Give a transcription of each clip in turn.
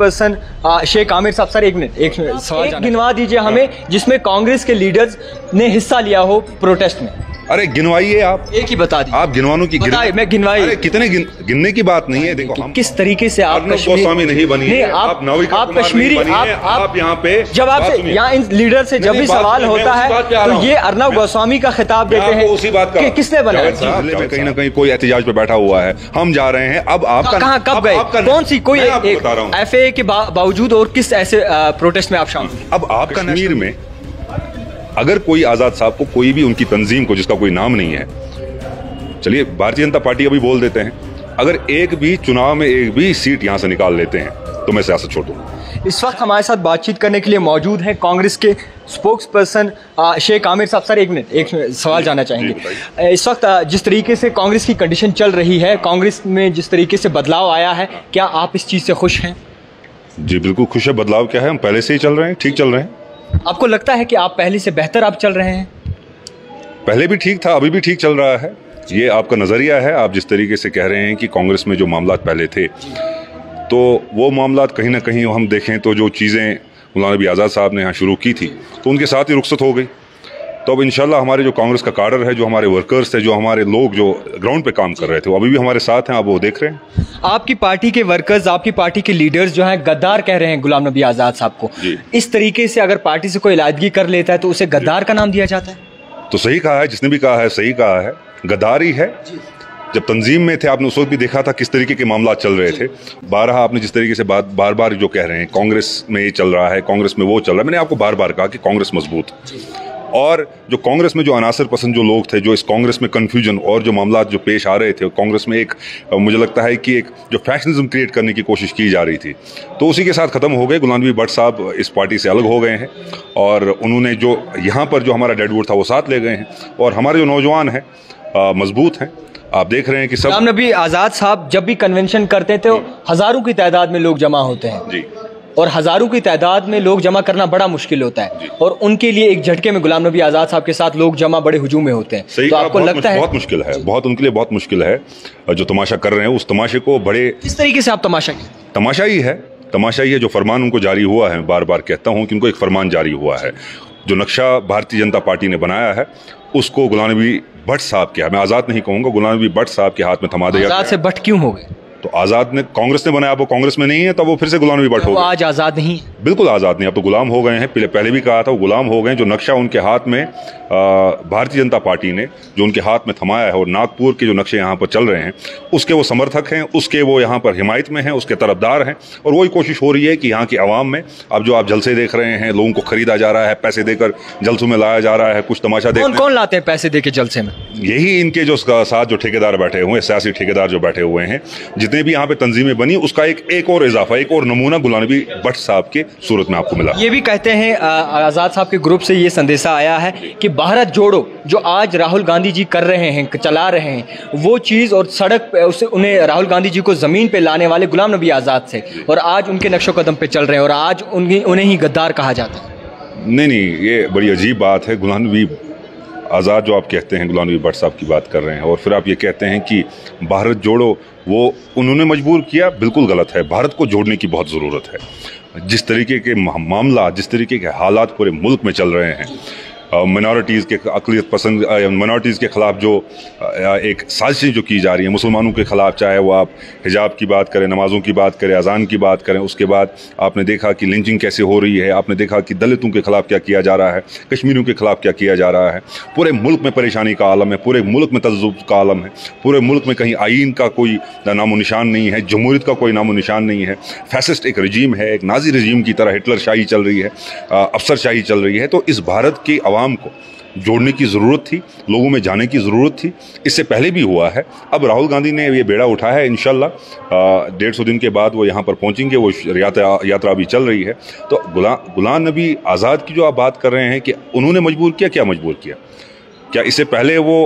Person Sheikh Aamir साहब, sir एक minute सवाल गिनवा दीजिए हमें जिसमें कांग्रेस के लीडर्स ने हिस्सा लिया हो प्रोटेस्ट में। अरे गिनवाइए आप, एक ही बता दीजिए। आप गिनवानों की मैं गिनवाई कितने गिनने की बात नहीं है। देखो हम किस तरीके से आप गोस्वामी नहीं बनी है, आप कश्मीरी, आप यहाँ पे जब आपसे यहाँ इन लीडर से जब भी सवाल होता है तो ये अर्नब गोस्वामी का खिताब देते हैं। उसी बात का किसने बनाया? कहीं ना कहीं कोई एहतजाज पे बैठा हुआ है, हम जा रहे हैं। अब आप कहाँ कब गए, कौन सी कोई FAA के बावजूद और किस ऐसे प्रोटेस्ट में आप शामिल? अब आप कश्मीर में अगर कोई आजाद साहब को, कोई भी उनकी तंजीम को जिसका कोई नाम नहीं है, चलिए भारतीय जनता पार्टी अभी बोल देते हैं, अगर एक भी चुनाव में एक भी सीट यहां से निकाल लेते हैं तो मैं सियासत छोड़ दूंगा। इस वक्त हमारे साथ बातचीत करने के लिए मौजूद हैं कांग्रेस के स्पोक्स पर्सन शेख आमिर साहब। सर एक सवाल जानना चाहेंगे। इस वक्त जिस तरीके से कांग्रेस की कंडीशन चल रही है, कांग्रेस में जिस तरीके से बदलाव आया है, क्या आप इस चीज़ से खुश हैं? जी बिल्कुल खुश है। बदलाव क्या है, हम पहले से ही चल रहे हैं, ठीक चल रहे हैं। आपको लगता है कि आप पहले से बेहतर आप चल रहे हैं? पहले भी ठीक था, अभी भी ठीक चल रहा है। ये आपका नजरिया है। आप जिस तरीके से कह रहे हैं कि कांग्रेस में जो मामला पहले थे, तो वो मामला कहीं ना कहीं हम देखें तो जो चीज़ें मौलाना नबी आज़ाद साहब ने यहाँ शुरू की थी तो उनके साथ ही रुखसत हो गई। तो अब इंशाल्लाह हमारे जो कांग्रेस का काडर है, जो हमारे वर्कर्स थे, जो हमारे लोग जो ग्राउंड पे काम कर रहे थे, वो अभी भी हमारे साथ हैं। आप वो देख रहे हैं। आपकी पार्टी के वर्कर्स, आपकी पार्टी के लीडर्स जो हैं गद्दार कह रहे हैं गुलाम नबी आज़ाद साहब को। इस तरीके से अगर पार्टी से कोई इलादगी कर लेता है तो उसे गद्दार का नाम दिया जाता है? तो सही कहा है, जिसने भी कहा है सही कहा है, गद्दारी है। जब तंजीम में थे आपने उस वक्त भी देखा था किस तरीके के मामला चल रहे थे। बारह आपने जिस तरीके से बार बार जो कह रहे हैं कांग्रेस में ये चल रहा है, कांग्रेस में वो चल रहा है, मैंने आपको बार बार कहा कि कांग्रेस मजबूत, और जो कांग्रेस में जो अनासर पसंद जो लोग थे, जो इस कांग्रेस में कन्फ्यूजन और जो मामला जो पेश आ रहे थे, कांग्रेस में एक मुझे लगता है कि एक जो फैशनिज्म क्रिएट करने की कोशिश की जा रही थी, तो उसी के साथ ख़त्म हो गए। गुलाम नबी भट्ट साहब इस पार्टी से अलग हो गए हैं और उन्होंने जो यहाँ पर जो हमारा डेडवुड था वो साथ ले गए हैं, और हमारे जो नौजवान हैं मजबूत हैं। आप देख रहे हैं कि सब गुलाम नबी आज़ाद साहब जब भी कन्वेंशन करते थे तो हज़ारों की तादाद में लोग जमा होते हैं जी, और हज़ारों की तादाद में लोग जमा करना बड़ा मुश्किल होता है, और उनके लिए एक झटके में गुलाम नबी आज़ाद साहब के साथ लोग जमा बड़े हुजूम में होते हैं। तो आपको लगता है बहुत मुश्किल है, बहुत उनके लिए बहुत मुश्किल है जो तमाशा कर रहे हैं, उस तमाशे को बड़े किस तरीके से आप तमाशा ही है, तमाशा ही है। जो फरमान उनको जारी हुआ है, बार बार कहता हूँ कि उनको एक फरमान जारी हुआ है, जो नक्शा भारतीय जनता पार्टी ने बनाया है उसको गुलाम नबी भट्ट साहब के, मैं आज़ाद नहीं कहूँगा, गुलाम नबी भट्ट साहब के हाथ में थमा दिया। आज़ाद से भट्ट क्यों हो गए? तो आज़ाद ने, कांग्रेस ने बनाया, वो कांग्रेस में नहीं है, तब वो फिर से गुलाम नबी भट्ट हो गए। आज आज़ाद नहीं, बिल्कुल आज़ाद नहीं, अब तो गुलाम हो गए हैं। पहले भी कहा था वो गुलाम हो गए। जो नक्शा उनके हाथ में भारतीय जनता पार्टी ने जो उनके हाथ में थमाया है, और नागपुर के जो नक्शे यहाँ पर चल रहे हैं उसके वो समर्थक हैं, उसके वो यहाँ पर हिमायत में हैं, उसके तरफदार हैं, और वही कोशिश हो रही है कि यहाँ की आवाम में अब जो आप जलसे देख रहे हैं, लोगों को खरीदा जा रहा है, पैसे देकर जलसों में लाया जा रहा है, कुछ तमाशा देखने। कौन लाते हैं पैसे देके जलसे में? यही इनके जो साथ जो ठेकेदार बैठे हुए हैं, सियासी ठेकेदार जो बैठे हुए हैं, जितने भी यहाँ पे तंजीमें बनी, उसका एक और इजाफा, एक और नमूना गुलाम नबी भट्ट साहब के सूरत में आपको मिला। ये भी कहते हैं आज़ाद साहब के ग्रुप से ये संदेशा आया है कि भारत जोड़ो जो आज राहुल गांधी जी कर रहे हैं, चला रहे हैं, वो चीज़ और सड़क पे उसे उन्हें राहुल गांधी जी को ज़मीन पे लाने वाले गुलाम नबी आज़ाद से, और आज उनके नक्शो कदम पे चल रहे हैं, और आज उन्हें ही गद्दार कहा जाता है। नहीं, ये बड़ी अजीब बात है। गुलाम नबी आज़ाद जो आप कहते हैं, गुलाम नबी भट्ट साहब की बात कर रहे हैं, और फिर आप ये कहते हैं कि भारत जोड़ो, वो उन्होंने मजबूर किया, बिल्कुल गलत है। भारत को जोड़ने की बहुत ज़रूरत है। जिस तरीके के मामला, जिस तरीके के हालात पूरे मुल्क में चल रहे हैं, मिनॉरिटीज़ के अक़लियत पसंद मिनॉरिटीज़ के ख़िलाफ़ जो एक साजिशें जो की जा रही हैं मुसलमानों के ख़िलाफ़, चाहे वो आप हिजाब की बात करें, नमाज़ों की बात करें, अज़ान की बात करें, उसके बाद आपने देखा कि लिंचिंग कैसे हो रही है, आपने देखा कि दलितों के ख़िलाफ़ क्या किया जा रहा है, कश्मीरियों के ख़िलाफ़ क्या किया जा रहा है। पूरे मुल्क में परेशानी का आलम है, पूरे मुल्क में तज़ब्ज़ुब का आलम है, पूरे मुल्क में कहीं आइन का कोई नामो निशान नहीं है, जमहूरियत का कोई नामो निशान नहीं है। फैसिस्ट एक रजीम है, एक नाजी रजीम की तरह हिटलर शाही चल रही है, अफसर शाही चल रही है। तो इस भारत की आवाम को जोड़ने की ज़रूरत थी, लोगों में जाने की ज़रूरत थी। इससे पहले भी हुआ है। अब राहुल गांधी ने ये बेड़ा उठाया है, इंशाल्लाह 150 दिन के बाद वो यहाँ पर पहुँचेंगे। वो यात्रा भी चल रही है। तो गुलाम नबी आज़ाद की जो आप बात कर रहे हैं कि उन्होंने मजबूर किया, क्या मजबूर किया? क्या इससे पहले वो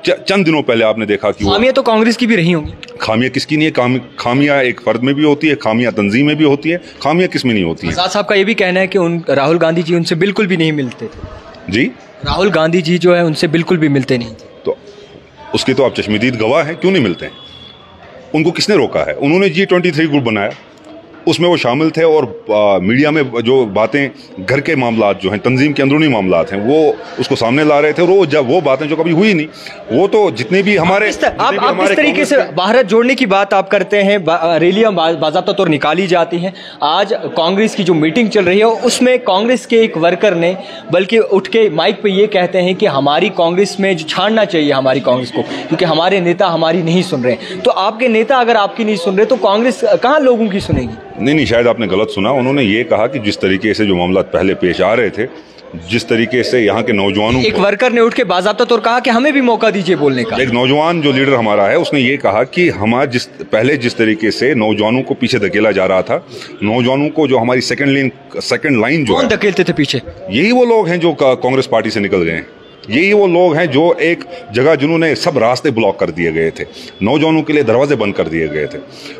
चंद दिनों पहले आपने देखा कि खामियां तो कांग्रेस की भी रही होंगी। खामियां किसकी नहीं है? खामियां एक फर्द में भी होती है, खामियां तंजीम में भी होती है, खामियां किस में नहीं होती है? आज़ाद साहब का ये भी कहना है कि राहुल गांधी जी उनसे बिल्कुल भी नहीं मिलते थे। जी, राहुल गांधी जी जो है उनसे बिल्कुल भी मिलते नहीं थे। तो उसके तो आप चश्मदीद गवाह हैं, क्यों नहीं मिलते हैं? उनको किसने रोका है? उन्होंने G23 ग्रुप बनाया, उसमें वो शामिल थे और मीडिया में जो बातें घर के मामलात जो हैं, तंजीम के अंदरूनी मामलात हैं, वो उसको सामने ला रहे थे। और वो जब वो बातें जो कभी हुई नहीं, वो तो जितने भी हमारे आप इस तरीके से भारत जोड़ने की बात आप करते हैं, रैलियां बाज़ाब्ता तौर निकाली जाती हैं। आज कांग्रेस की जो मीटिंग चल रही है उसमें कांग्रेस के एक वर्कर ने बल्कि उठ के माइक पे ये कहते हैं कि हमारी कांग्रेस में जो छाड़ना चाहिए हमारी कांग्रेस को, क्योंकि हमारे नेता हमारी नहीं सुन रहे। तो आपके नेता अगर आपकी नहीं सुन रहे तो कांग्रेस कहाँ लोगों की सुनेगी? नहीं, शायद आपने गलत सुना। उन्होंने ये कहा कि जिस तरीके से जो मामला पहले पेश आ रहे थे, जिस तरीके से यहाँ के नौजवानों, एक वर्कर ने उठ के बाज़ाब्ता तौर कहा कि हमें भी मौका दीजिए बोलने का। एक नौजवान जो लीडर हमारा है उसने ये कहा कि हमारा जिस तरीके से नौजवानों को पीछे धकेला जा रहा था, नौजवानों को जो हमारी सेकंड लाइन जो कौन धकेलते थे पीछे? यही वो लोग हैं जो कांग्रेस पार्टी से निकल गए हैं। यही वो लोग हैं जो एक जगह जिन्होंने सब रास्ते ब्लॉक कर दिए गए थे, नौजवानों के लिए दरवाजे बंद कर दिए गए थे।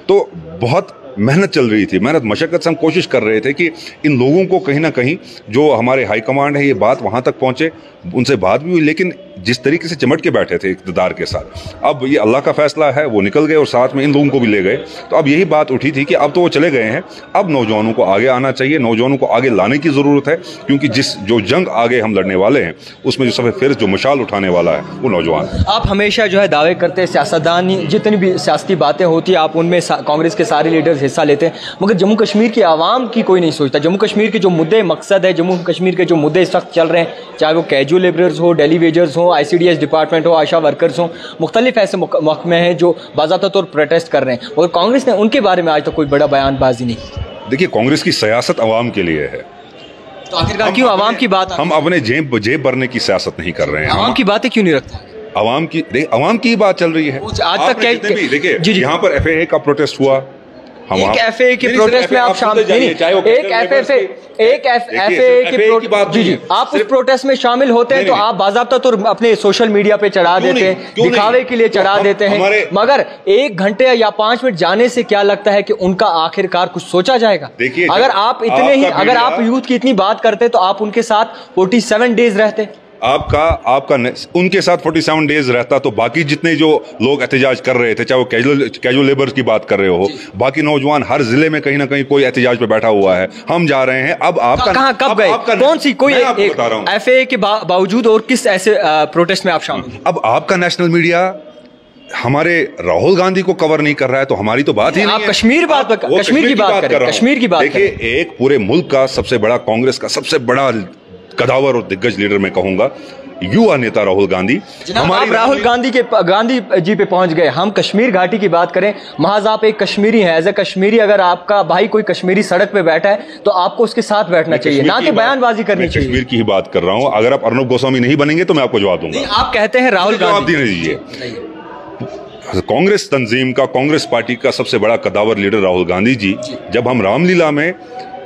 तो बहुत मेहनत चल रही थी, मेहनत मशक्कत से हम कोशिश कर रहे थे कि इन लोगों को कहीं ना कहीं जो हमारे हाईकमांड है ये बात वहाँ तक पहुँचे, उनसे बात भी हुई, लेकिन जिस तरीके से चिमट के बैठे थे इक़्तिदार के साथ, अब ये अल्लाह का फैसला है, वो निकल गए और साथ में इन लोगों को भी ले गए। तो अब यही बात उठी थी कि अब तो वो चले गए हैं, अब नौजवानों को आगे आना चाहिए, नौजवानों को आगे लाने की ज़रूरत है, क्योंकि जो जंग आगे हम लड़ने वाले हैं उसमें जो सबसे फिर जो मशाल उठाने वाला है वो नौजवान है। आप हमेशा जो है दावे करते हैं, सियासतदान जितनी भी सियासती बातें होती है आप उनमें कांग्रेस के सारे लीडर्स हिस्सा लेते हैं, मगर जम्मू कश्मीर की आवाम की कोई नहीं सोचता। जम्मू कश्मीर के जो मुद्दे मकसद है, जम्मू कश्मीर के जो मुद्दे इस वक्त चल रहे हैं, चाहे वो कैजुअल लेबरर्स हो, डेली वेजर्स हो, ICDS डिपार्टमेंट हो, आशा वर्कर्स हो, मुख्तलिफ ऐसे महकमे हैं जो बाज़ाब्ता तौर प्रोटेस्ट कर रहे हैं, और कांग्रेस ने उनके बारे में आज तक कोई बड़ा बयानबाजी नहीं। देखिए, कांग्रेस की सियासत अवाम के लिए है, तो आखिरकार क्यों आवाम की बात? हम अपने जेब भरने की सियासत नहीं कर रहे हैं। आवाम की बातें क्यों नहीं रखते? आवाम की ही बात चल रही है आज तक। देखिए, यहाँ पर FAA का प्रोटेस्ट हुआ, एक FAA के प्रोटेस्ट में आप शामिल नहीं, एक FAA की बात जी आप उस प्रोटेस्ट में शामिल होते हैं तो आप बाज़ाब्ता तो अपने सोशल मीडिया पे चढ़ा देते हैं, दिखावे के लिए चढ़ा देते हैं, मगर 1 घंटे या 5 मिनट जाने से क्या लगता है कि उनका आखिरकार कुछ सोचा जाएगा? अगर आप इतने ही अगर आप यूथ की इतनी बात करते तो आप उनके साथ 47 डेज रहते। आपका उनके साथ 47 डेज रहता तो बाकी जितने जो लोग एहतजाज कर रहे थे, चाहे वो कैजुअल लेबर्स की बात कर रहे हो, बाकी नौजवान हर जिले में कहीं ना कहीं कोई एहतजाज पे बैठा हुआ है। हम जा रहे हैं, अब आपका कहां कब गए, कौन सी कोई FAA के बावजूद और किस ऐसे प्रोटेस्ट में आप शामिल? अब आपका नेशनल मीडिया हमारे राहुल गांधी को कवर नहीं कर रहा है तो हमारी तो बात ही नहीं है। कश्मीर की बात करें, कश्मीर की बात। देखिए, एक पूरे मुल्क का सबसे बड़ा, कांग्रेस का सबसे बड़ा कदावर और दिग्गज लीडर मैं कहूंगा, युवा नेता राहुल गांधी। आप राहुल गांधी जी पे पहुंच गए। हम कश्मीर घाटी की बात करें, महज आप एक कश्मीरी हैं, एज ए कश्मीरी अगर आपका भाई कोई कश्मीरी सड़क पे बैठा है तो आपको उसके साथ बैठना चाहिए, ना कि बयानबाजी करनी चाहिए। कश्मीर की ही बात कर रहा हूं। अगर आप अर्नब गोस्वामी नहीं बनेंगे तो मैं आपको जवाब दूंगा। आप कहते हैं राहुल गांधी दीजिए। कांग्रेस तंजीम का, कांग्रेस पार्टी का सबसे बड़ा कदावर लीडर राहुल गांधी जी, जब हम रामलीला में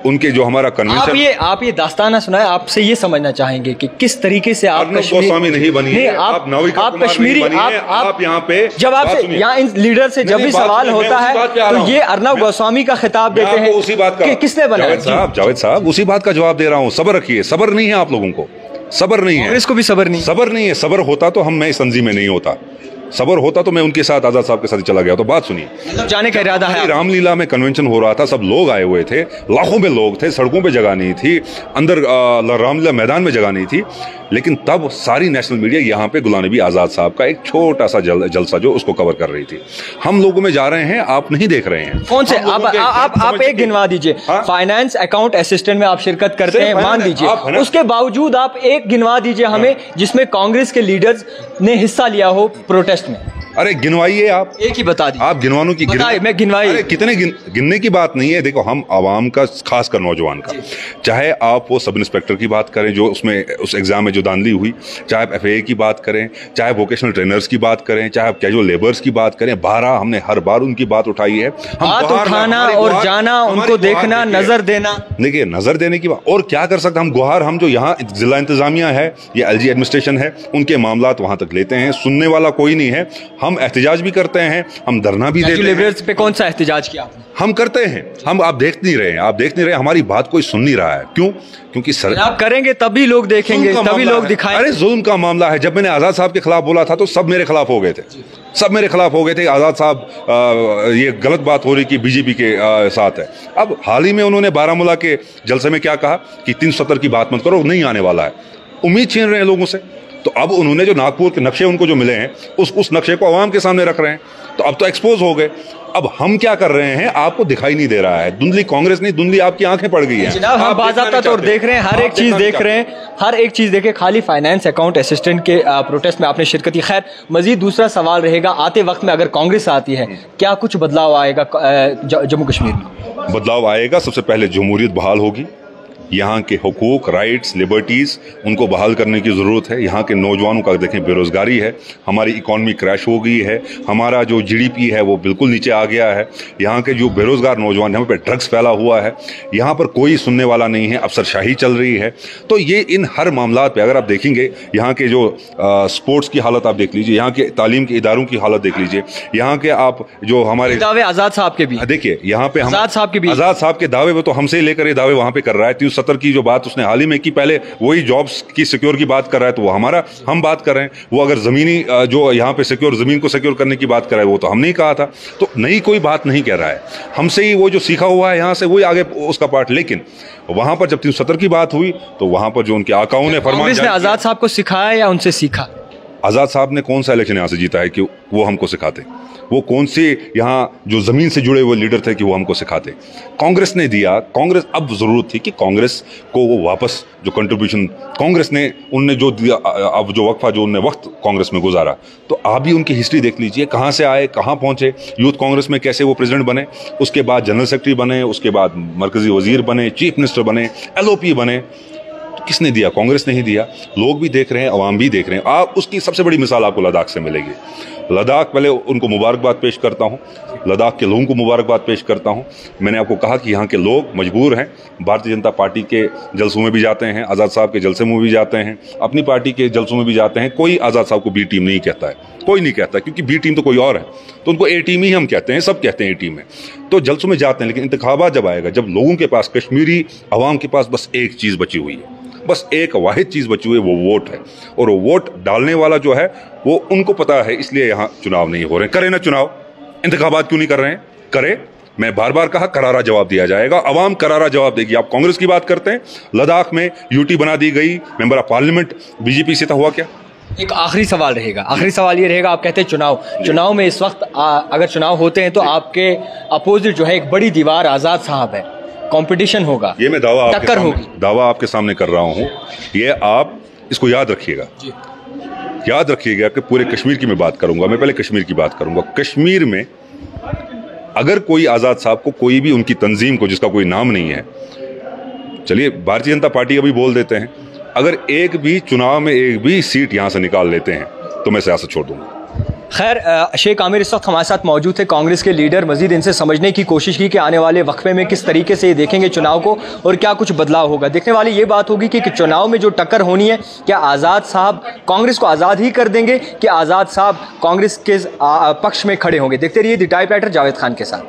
उनके जो हमारा कन्वेंशन, आप ये दास्ताना सुनाए, आपसे ये समझना चाहेंगे कि किस तरीके से आप गोस्वामी नहीं बनी है, आप कश्मीरी, आप यहाँ पे जब आपसे यहाँ इन लीडर से जब भी सवाल होता है तो ये अर्नब गोस्वामी का खिताब देते हैं। उसी बात का किसने बनाया? जावेद साहब, उसी बात का जवाब दे रहा हूँ। सब्र रखिए, सब्र नहीं है आप लोगों को, सब्र नहीं है, इसको भी सब्र नहीं है। सब्र होता तो मैं इस तंजीम में नहीं होता, सबर होता तो मैं उनके साथ, आजाद साहब के साथ चला गया। तो बात सुनिए, जाने का इरादा है। रामलीला में कन्वेंशन हो रहा था, सब लोग आए हुए थे, लाखों में लोग थे, सड़कों पे जगह नहीं थी, अंदर रामलीला मैदान में जगह नहीं थी, लेकिन तब सारी नेशनल मीडिया यहाँ पे गुलाम नबी आज़ाद साहब का एक छोटा सा जलसा जो उसको कवर कर रही थी। हम लोगों में जा रहे हैं, आप नहीं देख रहे हैं। कौन से आप एक गिनवा दीजिए। फाइनेंस अकाउंट असिस्टेंट में आप शिरकत करते हैं, मान दीजिए, उसके बावजूद आप एक गिनवा दीजिए हमें जिसमें कांग्रेस के लीडर्स ने हिस्सा लिया हो प्रोटेस्ट में। अरे गिनवाइए, आप एक ही बता दीजिए। आप गिनवानों की मैं गिनवाई कितने गिनने की बात नहीं है। देखो, हम आवाम का, खासकर नौजवान का, चाहे आप वो सब इंस्पेक्टर की बात करें जो उसमें उस एग्जाम में जो धांधली हुई, चाहे आप FAA की बात करें, चाहे वोकेशनल ट्रेनर्स की बात करें, चाहे आप कैजुअल लेबर्स की बात करें, हमने हर बार उनकी बात उठाई है। बात उठाना और जाना, उनको देखना, नजर देना। देखिए, नजर देने की बात और क्या कर सकते हम जो यहाँ जिला इंतजामिया है या LG एडमिनिस्ट्रेशन है, उनके मामलात वहां तक लेते हैं, सुनने वाला कोई नहीं है। हम एहतजाज भी करते हैं, हम धरना भी देते हैं। पे कौन सा एहतजाज किया आपने? हम करते हैं, आप देख नहीं रहे, हमारी बात कोई सुन नहीं रहा है। क्यों? क्योंकि आप करेंगे तभी लोग देखेंगे, तभी लोग दिखाएंगे। अरे जुल्म का मामला है। जब मैंने आजाद साहब के खिलाफ बोला था तो सब मेरे खिलाफ हो गए थे। सब मेरे खिलाफ हो गए थे, आज़ाद साहब ये गलत बात हो रही कि बीजेपी के साथ है। अब हाल ही में उन्होंने बारामूला के जलसे में क्या कहा कि 370 की बात मत करो, नहीं आने वाला है। उम्मीद छीन रहे हैं लोगों से। तो अब उन्होंने जो नागपुर के नक्शे उनको जो मिले हैं उस नक्शे को आवाम के सामने रख रहे हैं, तो अब तो एक्सपोज हो गए। अब हम क्या कर रहे हैं आपको दिखाई नहीं दे रहा है। धुंधली कांग्रेस नहीं, धुंधली आपकी आंखें पड़ गई हैं। जनाब हम बाज़ाब्ता तौर देख रहे हैं, हर एक चीज़ देख रहे हैं, हर एक चीज़ देखे। खाली फाइनेंस अकाउंट असिस्टेंट के प्रोटेस्ट में आपने शिरकत की। खैर मजीद दूसरा सवाल रहेगा, आते वक्त में अगर कांग्रेस आती है क्या कुछ बदलाव आएगा जम्मू कश्मीर में? बदलाव आएगा। सबसे पहले जमहूरियत बहाल होगी। यहाँ के हुकूक, राइट्स, लिबर्टीज़ उनको बहाल करने की ज़रूरत है। यहाँ के नौजवानों का देखें बेरोज़गारी है, हमारी इकॉनमी क्रैश हो गई है, हमारा जो जीडीपी है वो बिल्कुल नीचे आ गया है। यहाँ के जो बेरोज़गार नौजवान, यहाँ पे ड्रग्स फैला हुआ है, यहाँ पर कोई सुनने वाला नहीं है, अफसरशाही चल रही है। तो ये इन हर मामलात पे अगर आप देखेंगे, यहाँ के जो स्पोर्ट्स की हालत आप देख लीजिए, यहाँ के तालीम के इदारों की हालत देख लीजिए, यहाँ के आप जो हमारे दावे आज़ाद साहब के भी देखिए, यहाँ पे आज़ाद साहब के भी, आज़ाद साहब के दावे वो तो हमसे लेकर ये दावे वहाँ पे कर रहा है। 370 की जो बात उसने हाल ही में की, पहले वही जॉब्स की सिक्योर की बात कर रहा है, तो वो हम बात कर रहे हैं। वो अगर जमीनी जो यहाँ पे सिक्योर, जमीन को सिक्योर करने की बात कर रहा है, वो तो हमने ही कहा था। तो नई कोई बात नहीं कह रहा है, हमसे ही वो जो सीखा हुआ है यहाँ से वही आगे उसका पार्ट। लेकिन वहां पर जब 370 की बात हुई तो वहां पर जो उनके आकाओं ने फरमान, कांग्रेस ने आज़ाद साहब को सिखाया या उनसे सीखा? आज़ाद साहब ने कौन सा इलेक्शन यहाँ से जीता है कि वो हमको सिखाते? वो कौन से यहाँ जो ज़मीन से जुड़े हुए लीडर थे कि वो हमको सिखाते? कांग्रेस ने दिया। कांग्रेस, अब ज़रूरत थी कि कांग्रेस को वो वापस जो कंट्रीब्यूशन कांग्रेस ने उनने जो दिया, अब जो वक्फा जो उनने वक्त कांग्रेस में गुजारा, तो आप भी उनकी हिस्ट्री देख लीजिए, कहाँ से आए, कहाँ पहुँचे, यूथ कांग्रेस में कैसे वो प्रेसिडेंट बने, उसके बाद जनरल सेक्रेटरी बने, उसके बाद मरकजी वजीर बने, चीफ मिनिस्टर बने, LOP बने। किसने दिया? कांग्रेस ने ही दिया। लोग भी देख रहे हैं, अवाम भी देख रहे हैं। आप उसकी सबसे बड़ी मिसाल आपको लद्दाख से मिलेगी। लद्दाख, पहले उनको मुबारकबाद पेश करता हूँ, लद्दाख के लोगों को मुबारकबाद पेश करता हूँ। मैंने आपको कहा कि यहाँ के लोग मजबूर हैं, भारतीय जनता पार्टी के जलसों में भी जाते हैं, आज़ाद साहब के जलसे में भी जाते हैं, अपनी पार्टी के जलसों में भी जाते हैं। कोई आज़ाद साहब को बी टीम नहीं कहता है, कोई नहीं कहता, क्योंकि बी टीम तो कोई और है, तो उनको A टीम ही हम कहते हैं, सब कहते हैं A टीम है। तो जलसों में जाते हैं, लेकिन इंतखाबात जब आएगा, जब लोगों के पास, कश्मीरी अवाम के पास बस एक चीज़ बची हुई है, बस एक वाहिद चीज़ बची हुई है, वो वोट है। और वो वोट डालने वाला जो है वो उनको पता है, इसलिए यहाँ चुनाव नहीं हो रहे। करें ना चुनाव, इंतखाबात क्यों नहीं कर रहे हैं? करें। मैं बार बार कहा, करारा जवाब दिया जाएगा, अवाम करारा जवाब देगी। आप कांग्रेस की बात करते हैं, लद्दाख में UT बना दी गई, मेंबर ऑफ पार्लियामेंट बीजेपी से, था हुआ क्या? एक आखिरी सवाल रहेगा, आखिरी सवाल ये रहेगा, आप कहते हैं चुनाव में इस वक्त अगर चुनाव होते हैं तो आपके अपोजिट जो है एक बड़ी दीवार आज़ाद साहब है, कंपटीशन होगा, ये मैं दावा टक्कर होगी, दावा आपके सामने कर रहा हूँ। ये आप इसको याद रखिएगा, याद रखिएगा कि पूरे कश्मीर की मैं बात करूंगा। मैं पहले कश्मीर की बात करूंगा। कश्मीर में अगर कोई आज़ाद साहब को, कोई भी उनकी तंजीम को जिसका कोई नाम नहीं है, चलिए भारतीय जनता पार्टी का भी बोल देते हैं, अगर एक भी चुनाव में एक भी सीट यहाँ से निकाल लेते हैं तो मैं सियासत छोड़ दूंगा। खैर शेख आमिर इस वक्त हमारे साथ मौजूद थे, कांग्रेस के लीडर। मजीद इनसे समझने की कोशिश की कि आने वाले वक्फे में किस तरीके से ये देखेंगे चुनाव को और क्या कुछ बदलाव होगा। देखने वाली ये बात होगी कि चुनाव में जो टक्कर होनी है, क्या आज़ाद साहब कांग्रेस को आज़ाद ही कर देंगे कि आज़ाद साहब कांग्रेस के पक्ष में खड़े होंगे। देखते रहिए द टाइपराइटर जावेद खान के साथ।